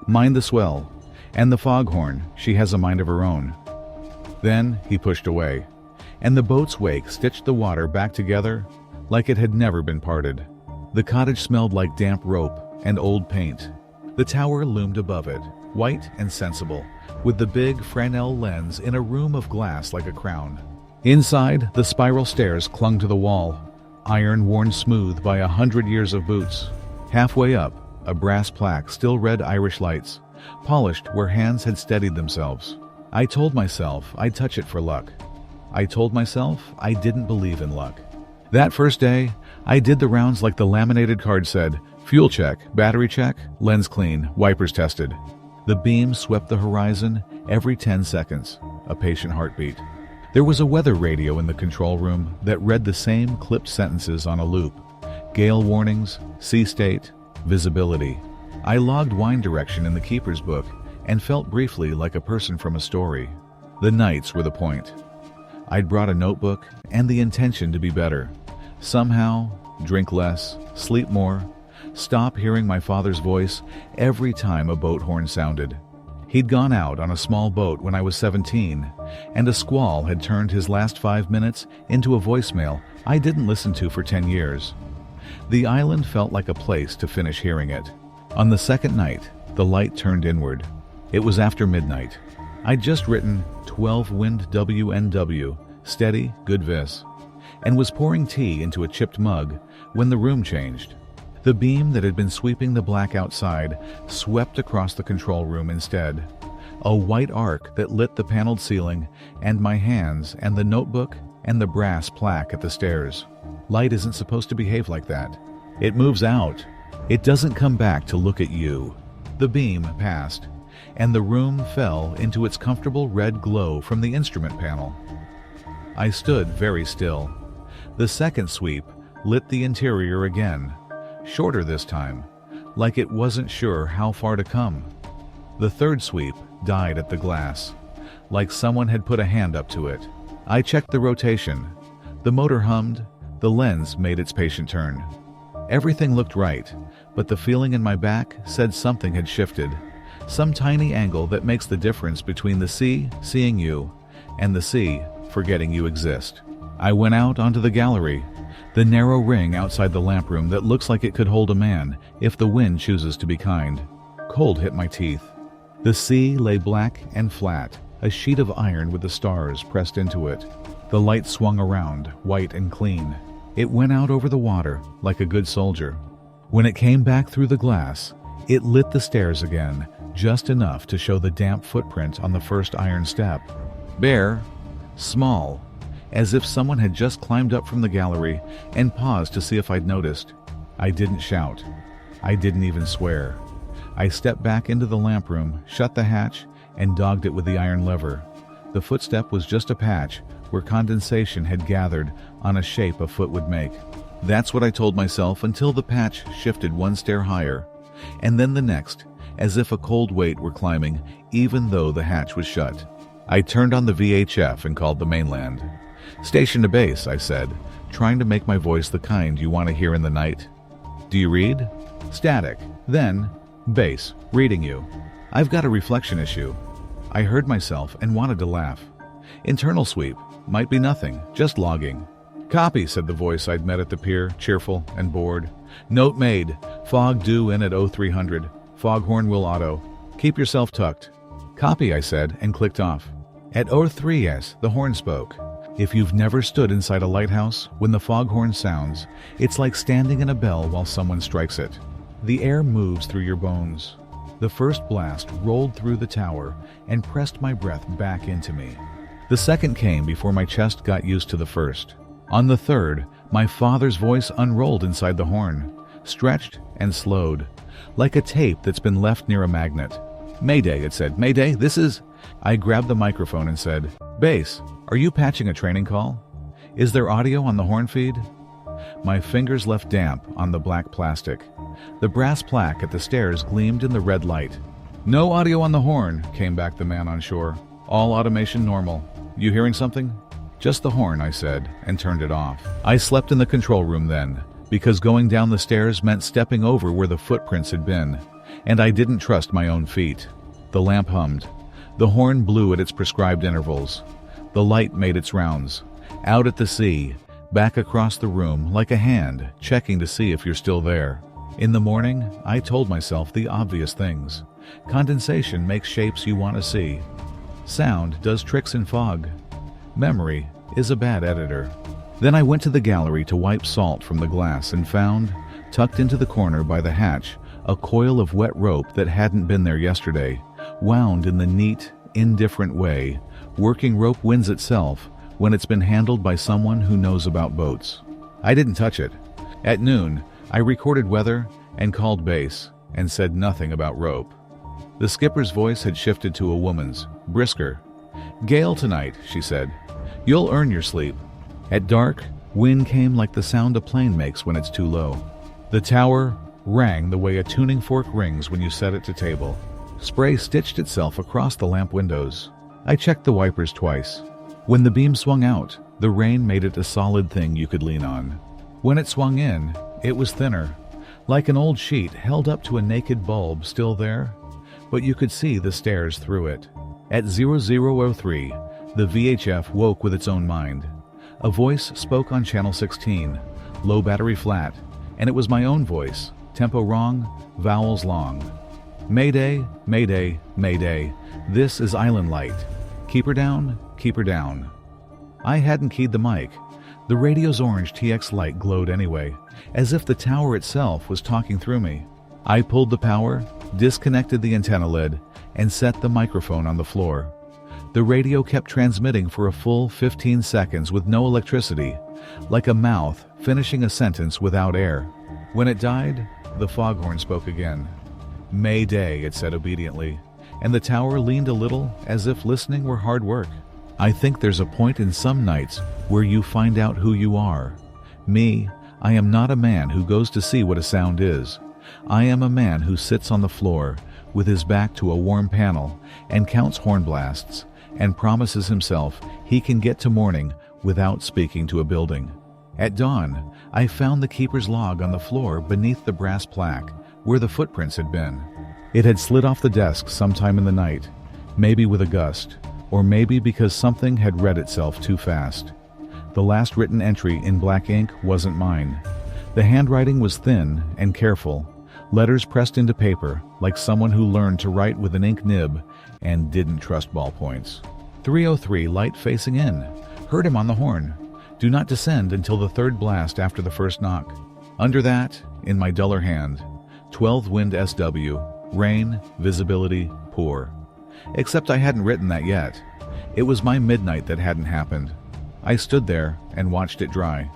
"Mind the swell," and the foghorn, "She has a mind of her own." Then he pushed away, and the boat's wake stitched the water back together like it had never been parted. The cottage smelled like damp rope and old paint. The tower loomed above it, white and sensible, with the big Fresnel lens in a room of glass like a crown. Inside, the spiral stairs clung to the wall, iron worn smooth by 100 years of boots. Halfway up, a brass plaque still read Irish lights, polished where hands had steadied themselves. I told myself I'd touch it for luck. I told myself I didn't believe in luck. That first day, I did the rounds like the laminated card said, fuel check, battery check, lens clean, wipers tested. The beam swept the horizon every 10 seconds, a patient heartbeat. There was a weather radio in the control room that read the same clipped sentences on a loop. Gale warnings, sea state, visibility. I logged wind direction in the keeper's book and felt briefly like a person from a story. The nights were the point. I'd brought a notebook and the intention to be better. Somehow, drink less, sleep more, stop hearing my father's voice every time a boat horn sounded. He'd gone out on a small boat when I was 17, and a squall had turned his last 5 minutes into a voicemail I didn't listen to for 10 years. The island felt like a place to finish hearing it. On the second night, the light turned inward. It was after midnight. I'd just written 12 wind WNW, steady, good vis, and was pouring tea into a chipped mug when the room changed. The beam that had been sweeping the black outside swept across the control room instead. A white arc that lit the paneled ceiling and my hands and the notebook and the brass plaque at the stairs. Light isn't supposed to behave like that. It moves out. It doesn't come back to look at you. The beam passed, and the room fell into its comfortable red glow from the instrument panel. I stood very still. The second sweep lit the interior again, shorter this time, like it wasn't sure how far to come. The third sweep died at the glass, like someone had put a hand up to it. I checked the rotation. The motor hummed, the lens made its patient turn. Everything looked right, but the feeling in my back said something had shifted. Some tiny angle that makes the difference between the sea seeing you and the sea forgetting you exist. I went out onto the gallery, the narrow ring outside the lamp room that looks like it could hold a man if the wind chooses to be kind. Cold hit my teeth. The sea lay black and flat, a sheet of iron with the stars pressed into it. The light swung around, white and clean. It went out over the water like a good soldier. When it came back through the glass, it lit the stairs again, just enough to show the damp footprint on the first iron step. Bare, small, as if someone had just climbed up from the gallery and paused to see if I'd noticed. I didn't shout. I didn't even swear. I stepped back into the lamp room, shut the hatch, and dogged it with the iron lever. The footstep was just a patch where condensation had gathered on a shape a foot would make. That's what I told myself until the patch shifted one stair higher, and then the next, as if a cold weight were climbing, even though the hatch was shut. I turned on the VHF and called the mainland. "Station to base," I said, trying to make my voice the kind you want to hear in the night. "Do you read?" Static. Then, "Base, reading you. I've got a reflection issue." I heard myself and wanted to laugh. "Internal sweep. Might be nothing, just logging." "Copy," said the voice I'd met at the pier, cheerful and bored. "Note made. Fog due in at 0300. Foghorn will auto. Keep yourself tucked." "Copy," I said, and clicked off. At 03s, the horn spoke. If you've never stood inside a lighthouse, when the foghorn sounds, it's like standing in a bell while someone strikes it. The air moves through your bones. The first blast rolled through the tower and pressed my breath back into me. The second came before my chest got used to the first. On the third, my father's voice unrolled inside the horn, stretched and slowed, like a tape that's been left near a magnet. "Mayday," it said. "Mayday, this is..." I grabbed the microphone and said, "Base, are you patching a training call? Is there audio on the horn feed?" My fingers left damp on the black plastic. The brass plaque at the stairs gleamed in the red light. "No audio on the horn," came back the man on shore. "All automation normal. You hearing something?" "Just the horn," I said, and turned it off. I slept in the control room then, because going down the stairs meant stepping over where the footprints had been, and I didn't trust my own feet. The lamp hummed. The horn blew at its prescribed intervals. The light made its rounds. Out at the sea, back across the room, like a hand, checking to see if you're still there. In the morning, I told myself the obvious things. Condensation makes shapes you want to see. Sound does tricks in fog. Memory is a bad editor. Then I went to the gallery to wipe salt from the glass and found, tucked into the corner by the hatch, a coil of wet rope that hadn't been there yesterday, wound in the neat, indifferent way working rope wins itself when it's been handled by someone who knows about boats. I didn't touch it. At noon, I recorded weather and called base and said nothing about rope. The skipper's voice had shifted to a woman's, brisker. "Gale tonight," she said. "You'll earn your sleep." At dark, wind came like the sound a plane makes when it's too low. The tower rang the way a tuning fork rings when you set it to table. Spray stitched itself across the lamp windows. I checked the wipers twice. When the beam swung out, the rain made it a solid thing you could lean on. When it swung in, it was thinner, like an old sheet held up to a naked bulb still there, but you could see the stairs through it. At 0003, the VHF woke with its own mind. A voice spoke on channel 16, low battery flat, and it was my own voice, tempo wrong, vowels long. "Mayday, mayday, mayday, this is Island Light. Keep her down, keep her down." I hadn't keyed the mic. The radio's orange TX light glowed anyway, as if the tower itself was talking through me. I pulled the power, disconnected the antenna lid, and set the microphone on the floor. The radio kept transmitting for a full 15 seconds with no electricity, like a mouth finishing a sentence without air. When it died, the foghorn spoke again. "Mayday," it said obediently, and the tower leaned a little as if listening were hard work. I think there's a point in some nights where you find out who you are. Me, I am not a man who goes to see what a sound is. I am a man who sits on the floor with his back to a warm panel and counts horn blasts and promises himself he can get to morning without speaking to a building. At dawn, I found the keeper's log on the floor beneath the brass plaque where the footprints had been. It had slid off the desk sometime in the night, maybe with a gust, or maybe because something had read itself too fast. The last written entry in black ink wasn't mine. The handwriting was thin and careful, letters pressed into paper like someone who learned to write with an ink nib and didn't trust ballpoints. 303 light facing in. Heard him on the horn. Do not descend until the third blast after the first knock. Under that, in my duller hand, 12 wind SW, rain, visibility, poor. Except I hadn't written that yet. It was my midnight that hadn't happened. I stood there and watched it dry.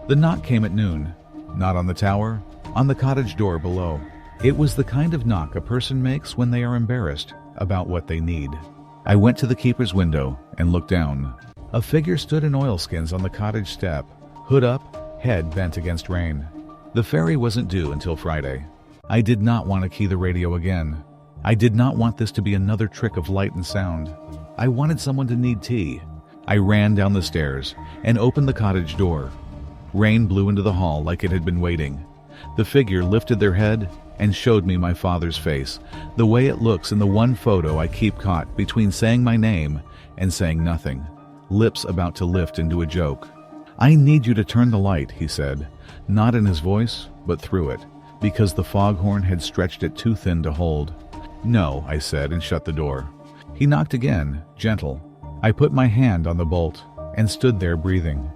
The knock came at noon. Not on the tower, on the cottage door below. It was the kind of knock a person makes when they are embarrassed about what they need. I went to the keeper's window and looked down. A figure stood in oilskins on the cottage step, hood up head bent against rain. The ferry wasn't due until Friday. I did not want to key the radio again. I did not want this to be another trick of light and sound. I wanted someone to need tea. I ran down the stairs and opened the cottage door. Rain blew into the hall like it had been waiting. The figure lifted their head and showed me my father's face, the way it looks in the one photo I keep caught between saying my name and saying nothing, lips about to lift into a joke. "I need you to turn the light," he said, not in his voice, but through it, because the foghorn had stretched it too thin to hold. "No," I said, and shut the door. He knocked again, gentle. I put my hand on the bolt and stood there breathing.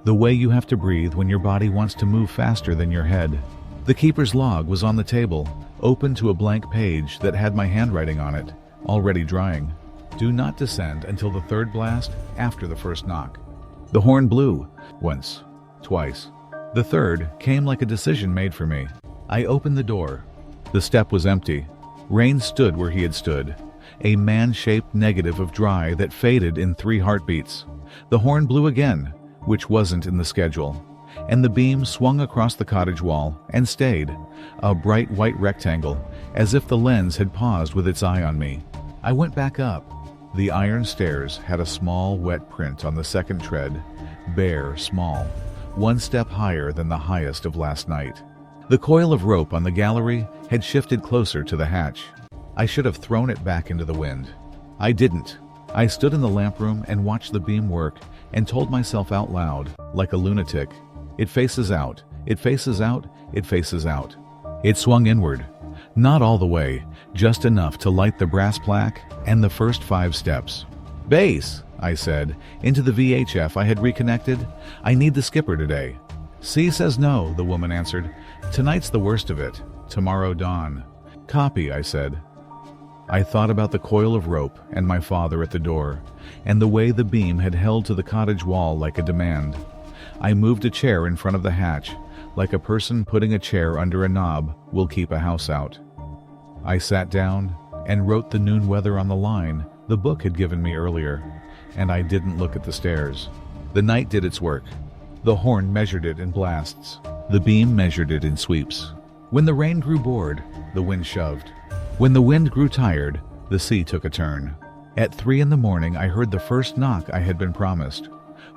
The way you have to breathe when your body wants to move faster than your head. The keeper's log was on the table, open to a blank page that had my handwriting on it, already drying. "Do not descend until the third blast after the first knock." The horn blew, once, twice. The third came like a decision made for me. I opened the door. The step was empty. Rain stood where he had stood, a man-shaped negative of dry that faded in 3 heartbeats. The horn blew again, which wasn't in the schedule, and the beam swung across the cottage wall and stayed, a bright white rectangle, as if the lens had paused with its eye on me. I went back up. The iron stairs had a small wet print on the second tread, bare, small, 1 step higher than the highest of last night. The coil of rope on the gallery had shifted closer to the hatch. I should have thrown it back into the wind. I didn't. I stood in the lamp room and watched the beam work and told myself out loud, like a lunatic, "It faces out, it faces out, it faces out." It swung inward. Not all the way, just enough to light the brass plaque and the first 5 steps. "Base," I said, into the VHF I had reconnected. "I need the skipper today." "C says no," the woman answered. "Tonight's the worst of it. Tomorrow dawn." "Copy," I said. I thought about the coil of rope and my father at the door, and the way the beam had held to the cottage wall like a demand. I moved a chair in front of the hatch, like a person putting a chair under a knob will keep a house out. I sat down and wrote the noon weather on the line the book had given me earlier, and I didn't look at the stairs. The night did its work. The horn measured it in blasts. The beam measured it in sweeps. When the rain grew bored, the wind shoved. When the wind grew tired, the sea took a turn. At 3 in the morning, I heard the first knock I had been promised.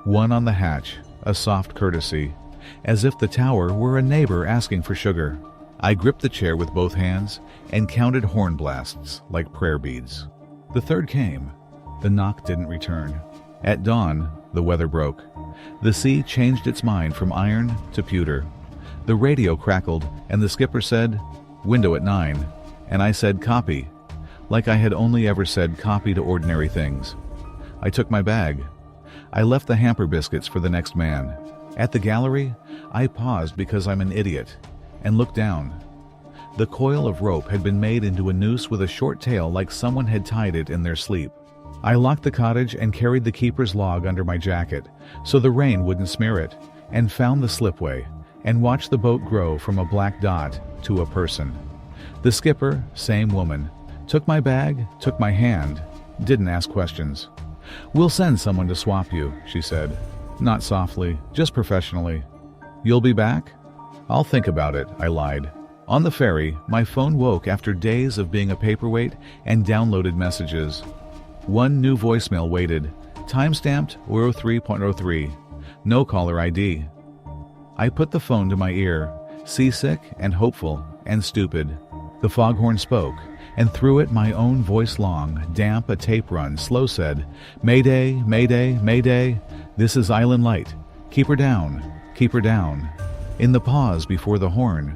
One on the hatch, a soft courtesy, as if the tower were a neighbor asking for sugar. I gripped the chair with both hands and counted horn blasts like prayer beads. The third came. The knock didn't return. At dawn, the weather broke. The sea changed its mind from iron to pewter. The radio crackled, and the skipper said, "Window at 9." And I said, "Copy," like I had only ever said copy to ordinary things. I took my bag. I left the hamper biscuits for the next man. At the gallery, I paused because I'm an idiot, and looked down. The coil of rope had been made into a noose with a short tail like someone had tied it in their sleep. I locked the cottage and carried the keeper's log under my jacket so the rain wouldn't smear it, and found the slipway, and watched the boat grow from a black dot to a person. The skipper, same woman, took my bag, took my hand, didn't ask questions. "We'll send someone to swap you," she said. Not softly, just professionally. "You'll be back?" "I'll think about it," I lied. On the ferry, my phone woke after days of being a paperweight and downloaded messages. One new voicemail waited, timestamped 03.03, no caller ID. I put the phone to my ear, seasick and hopeful and stupid. The foghorn spoke, and through it my own voice long, damp a tape run, slow said, "Mayday, Mayday, Mayday, this is Island Light. Keep her down, keep her down." In the pause before the horn,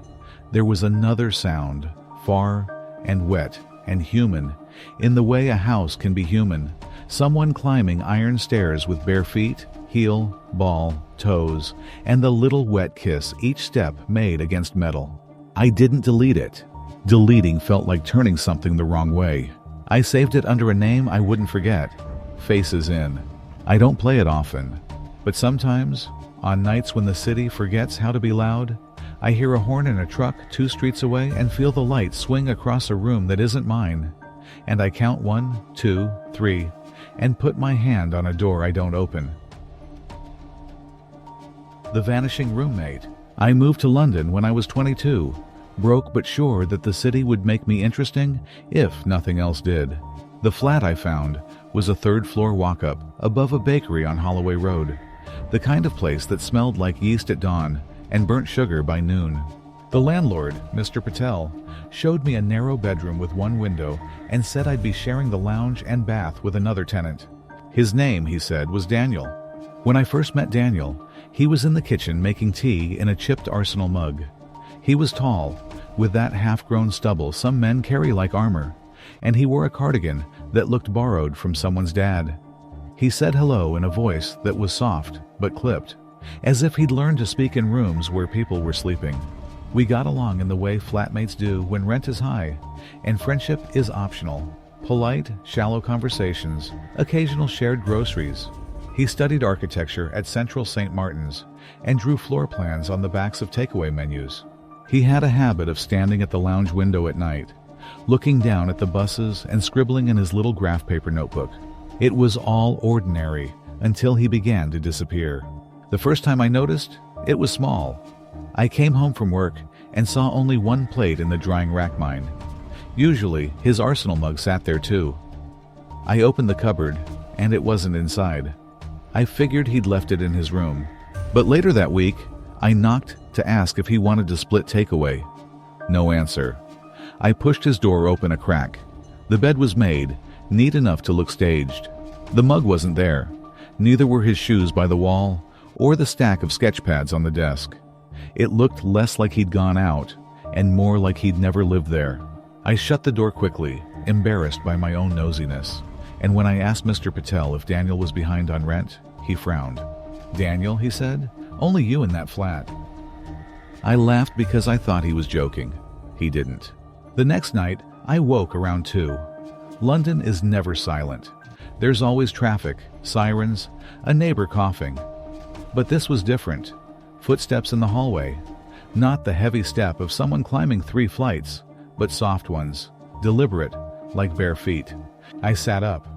there was another sound, far and wet and human, in the way a house can be human. Someone climbing iron stairs with bare feet, heel, ball, toes, and the little wet kiss each step made against metal. I didn't delete it. Deleting felt like turning something the wrong way. I saved it under a name I wouldn't forget. Faces In. I don't play it often, but sometimes, on nights when the city forgets how to be loud, I hear a horn in a truck 2 streets away and feel the light swing across a room that isn't mine. And I count 1, 2, 3, and put my hand on a door I don't open. The vanishing roommate. I moved to London when I was 22, broke but sure that the city would make me interesting if nothing else did. The flat I found was a third-floor walk-up above a bakery on Holloway Road, the kind of place that smelled like yeast at dawn and burnt sugar by noon. The landlord, Mr. Patel, showed me a narrow bedroom with one window and said I'd be sharing the lounge and bath with another tenant. His name, he said, was Daniel. When I first met Daniel, he was in the kitchen making tea in a chipped Arsenal mug. He was tall, with that half-grown stubble some men carry like armor, and he wore a cardigan that looked borrowed from someone's dad. He said hello in a voice that was soft but clipped, as if he'd learned to speak in rooms where people were sleeping. We got along in the way flatmates do when rent is high, and friendship is optional. Polite, shallow conversations, occasional shared groceries. He studied architecture at Central St. Martin's and drew floor plans on the backs of takeaway menus. He had a habit of standing at the lounge window at night, looking down at the buses and scribbling in his little graph paper notebook. It was all ordinary until he began to disappear. The first time I noticed, it was small. I came home from work and saw only one plate in the drying rack mine. Usually, his Arsenal mug sat there too. I opened the cupboard, and it wasn't inside. I figured he'd left it in his room. But later that week, I knocked to ask if he wanted to split takeaway. No answer. I pushed his door open a crack. The bed was made, neat enough to look staged. The mug wasn't there. Neither were his shoes by the wall or the stack of sketch pads on the desk. It looked less like he'd gone out and more like he'd never lived there. I shut the door quickly, embarrassed by my own nosiness. And when I asked Mr. Patel if Daniel was behind on rent, he frowned. "Daniel," he said, "only you in that flat." I laughed because I thought he was joking. He didn't. The next night, I woke around 2. London is never silent. There's always traffic, sirens, a neighbor coughing. But this was different. Footsteps in the hallway. Not the heavy step of someone climbing 3 flights, but soft ones, deliberate, like bare feet. I sat up.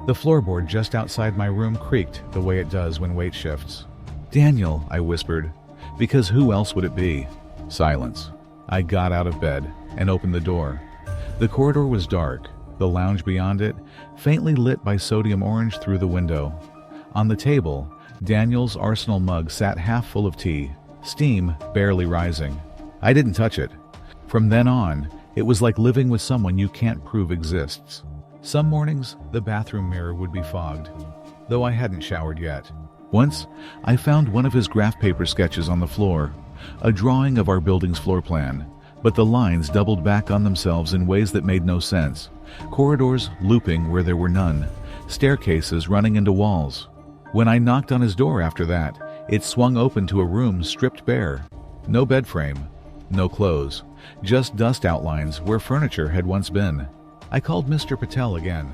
The floorboard just outside my room creaked the way it does when weight shifts. "Daniel," I whispered, because who else would it be? Silence. I got out of bed and opened the door. The corridor was dark, the lounge beyond it, faintly lit by sodium orange through the window. On the table, Daniel's Arsenal mug sat half full of tea, steam barely rising. I didn't touch it. From then on, it was like living with someone you can't prove exists. Some mornings, the bathroom mirror would be fogged, though I hadn't showered yet. Once, I found one of his graph paper sketches on the floor, a drawing of our building's floor plan, but the lines doubled back on themselves in ways that made no sense. Corridors looping where there were none, staircases running into walls. When I knocked on his door after that, it swung open to a room stripped bare. No bed frame, no clothes, just dust outlines where furniture had once been. I called Mr. Patel again.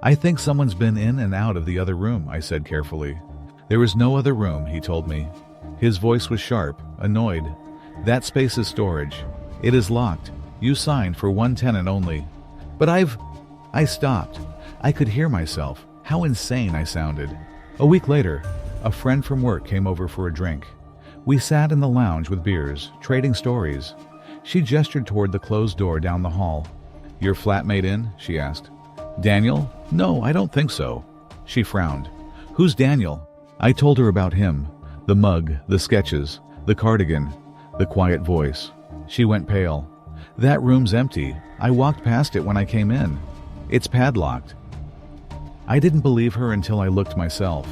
"I think someone's been in and out of the other room," I said carefully. "There is no other room," he told me. His voice was sharp, annoyed. "That space is storage. It is locked. You signed for one tenant only." "But I stopped. I could hear myself. How insane I sounded. A week later, a friend from work came over for a drink. We sat in the lounge with beers, trading stories. She gestured toward the closed door down the hall. "Your flatmate in?" she asked. "Daniel? No, I don't think so." She frowned. "Who's Daniel?" I told her about him, the mug, the sketches, the cardigan, the quiet voice. She went pale. "That room's empty. I walked past it when I came in. It's padlocked." I didn't believe her until I looked myself.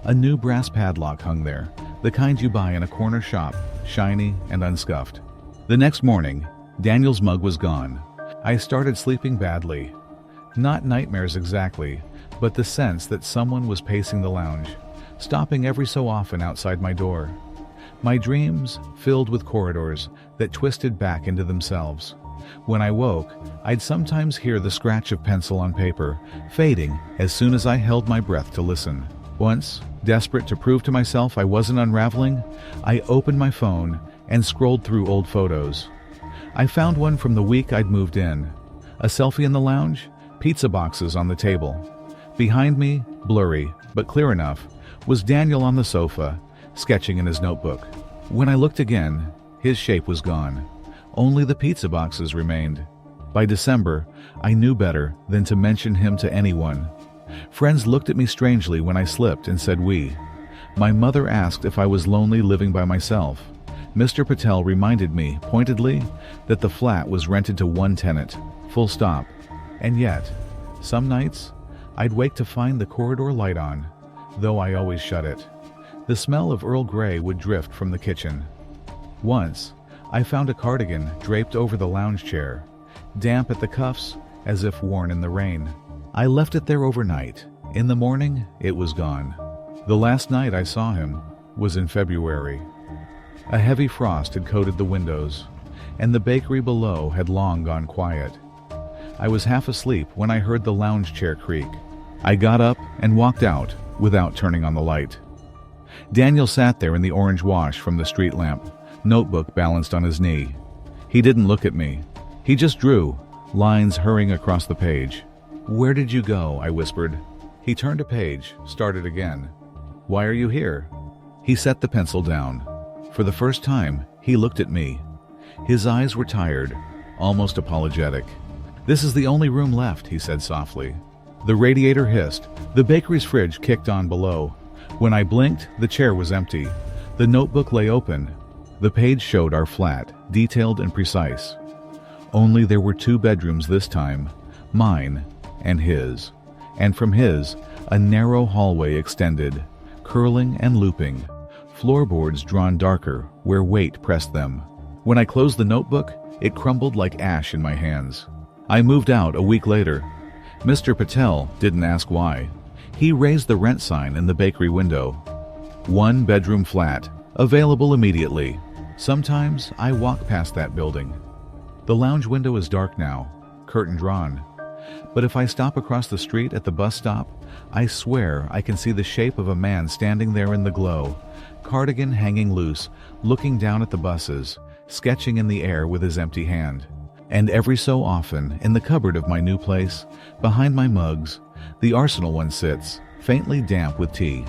A new brass padlock hung there, the kind you buy in a corner shop, shiny and unscuffed. The next morning, Daniel's mug was gone. I started sleeping badly. Not nightmares exactly, but the sense that someone was pacing the lounge, stopping every so often outside my door. My dreams filled with corridors that twisted back into themselves. When I woke, I'd sometimes hear the scratch of pencil on paper, fading as soon as I held my breath to listen. Once, desperate to prove to myself I wasn't unraveling, I opened my phone and scrolled through old photos. I found one from the week I'd moved in. A selfie in the lounge, pizza boxes on the table. Behind me, blurry, but clear enough, was Daniel on the sofa, sketching in his notebook. When I looked again, his shape was gone. Only the pizza boxes remained. By December, I knew better than to mention him to anyone. Friends looked at me strangely when I slipped and said we. My mother asked if I was lonely living by myself. Mr. Patel reminded me, pointedly, that the flat was rented to one tenant, full stop. And yet, some nights, I'd wake to find the corridor light on, though I always shut it. The smell of Earl Grey would drift from the kitchen. Once, I found a cardigan draped over the lounge chair, damp at the cuffs as if worn in the rain. I left it there overnight. In the morning, it was gone. The last night I saw him was in February. A heavy frost had coated the windows, and the bakery below had long gone quiet. I was half asleep when I heard the lounge chair creak. I got up and walked out without turning on the light. Daniel sat there in the orange wash from the street lamp, notebook balanced on his knee. He didn't look at me. He just drew, lines hurrying across the page. "Where did you go?" I whispered. He turned a page, started again. "Why are you here?" He set the pencil down. For the first time, he looked at me. His eyes were tired, almost apologetic. "This is the only room left," he said softly. The radiator hissed. The bakery's fridge kicked on below. When I blinked, the chair was empty. The notebook lay open. The page showed our flat, detailed and precise. Only there were 2 bedrooms this time, mine and his. And from his, a narrow hallway extended, curling and looping, floorboards drawn darker where weight pressed them. When I closed the notebook, it crumbled like ash in my hands. I moved out a week later. Mr. Patel didn't ask why. He raised the rent sign in the bakery window. 1-bedroom flat, available immediately. Sometimes I walk past that building. The lounge window is dark now, curtain drawn. But if I stop across the street at the bus stop, I swear I can see the shape of a man standing there in the glow, cardigan hanging loose, looking down at the buses, sketching in the air with his empty hand. And every so often, in the cupboard of my new place, behind my mugs, the Arsenal one sits, faintly damp with tea.